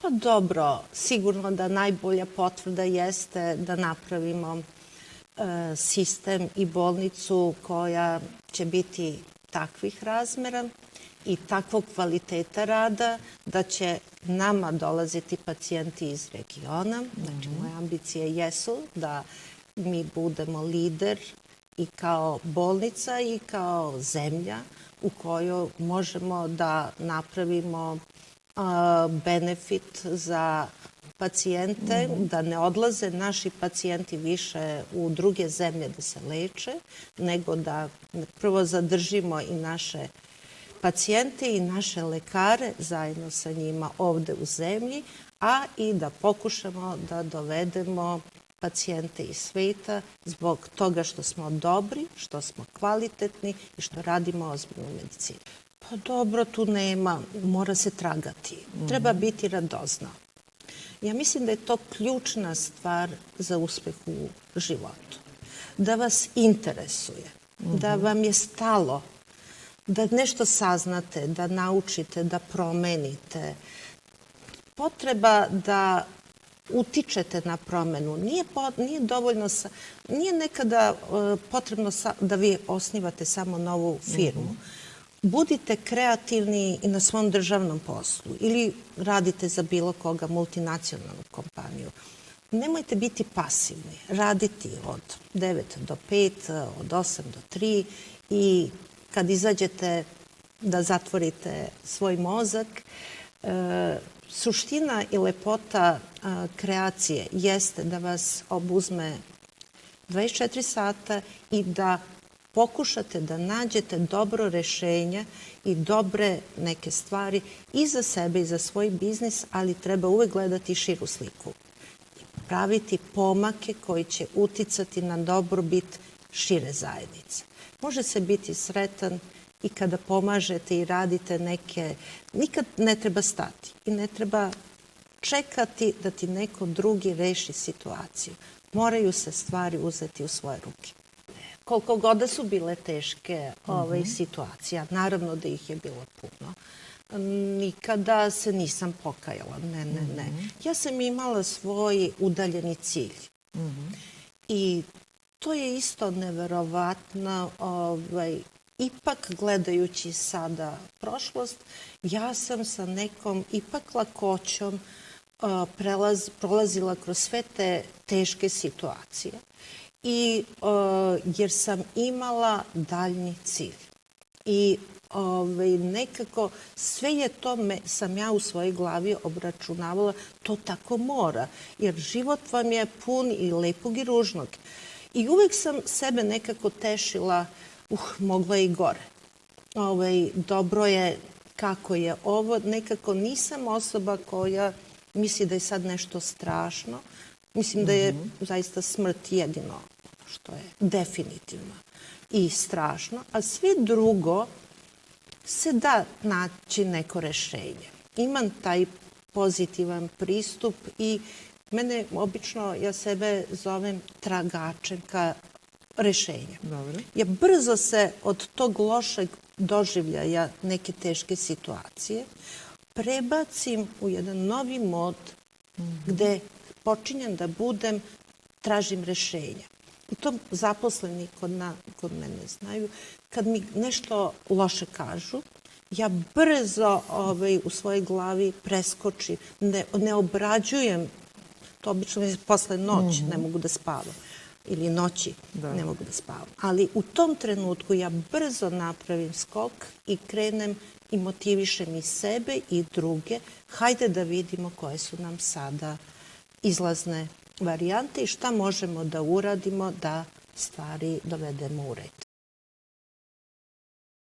Pa dobro, sigurno da najbolja potvrda jeste da napravimo sistem i bolnicu koja će biti takvih razmera i takvog kvaliteta rada da će nama dolaziti pacijenti iz regiona. Znači, moje ambicije jesu da mi budemo lider i kao bolnica i kao zemlja u kojoj možemo da napravimo benefit za pacijente, da ne odlaze naši pacijenti više u druge zemlje da se leče, nego da prvo zadržimo i naše pacijente i naše lekare zajedno sa njima ovde u zemlji, a i da pokušamo da dovedemo pacijente iz sveta zbog toga što smo dobri, što smo kvalitetni i što radimo ozbiljnu medicinu. Pa dobro, tu nema, mora se tragati. Treba biti radozna. Ja mislim da je to ključna stvar za uspeh u životu. Da vas interesuje, da vam je stalo, da nešto saznate, da naučite, da promenite. Potreba da utičete na promenu. Nije dovoljno, nije nekada potrebno da vi osnivate samo novu firmu. Budite kreativni i na svom državnom poslu ili radite za bilo koga multinacionalnu kompaniju. Nemojte biti pasivni. Raditi od 9 do 5, od 8 do 3 i kad izađete da zatvorite svoj mozak. Suština i lepota kreacije jeste da vas obuzme 24 sata i da pokušate da nađete dobro rešenje i dobre neke stvari i za sebe i za svoj biznis, ali treba uvek gledati širu sliku. Praviti pomake koji će uticati na dobrobit šire zajednice. Može se biti sretan i kada pomažete i radite neke... Nikad ne treba stati i ne treba čekati da ti neko drugi reši situaciju. Moraju se stvari uzeti u svoje ruke. Koliko god da su bile teške situacije, naravno da ih je bilo puno. Nikada se nisam pokajala, ne. Ja sam imala svoj udaljeni cilj. I to je isto neverovatno. Ipak gledajući sada prošlost, ja sam sa nekom ipak lakoćom prolazila kroz sve te teške situacije. Jer sam imala daljni cilj. I nekako sve je to sam ja u svojoj glavi obračunavala, to tako mora. Jer život vam je pun i lepog i ružnog. I uvek sam sebe nekako tešila, moglo je i gore. Dobro je kako je ovo. Nekako nisam osoba koja misli da je sad nešto strašno. Mislim da je zaista smrt jedino što je definitivno i strašno, a sve drugo se da naći neko rešenje. Imam taj pozitivan pristup i mene obično, ja sebe zovem tragačem ka rešenja. Ja brzo se od tog lošeg doživljaja neke teške situacije prebacim u jedan novi mod gde počinjem da tražim rešenja. I to zaposleni kod mene znaju. Kad mi nešto loše kažu, ja brzo u svojoj glavi preskočim, ne obrađujem. To obično je posle noći, ne mogu da spavam. Ili noći ne mogu da spavam. Ali u tom trenutku ja brzo napravim skok i krenem i motivišem i sebe i druge. Hajde da vidimo koje su nam sada izlazne varijante i šta možemo da uradimo da stvari dovedemo u red.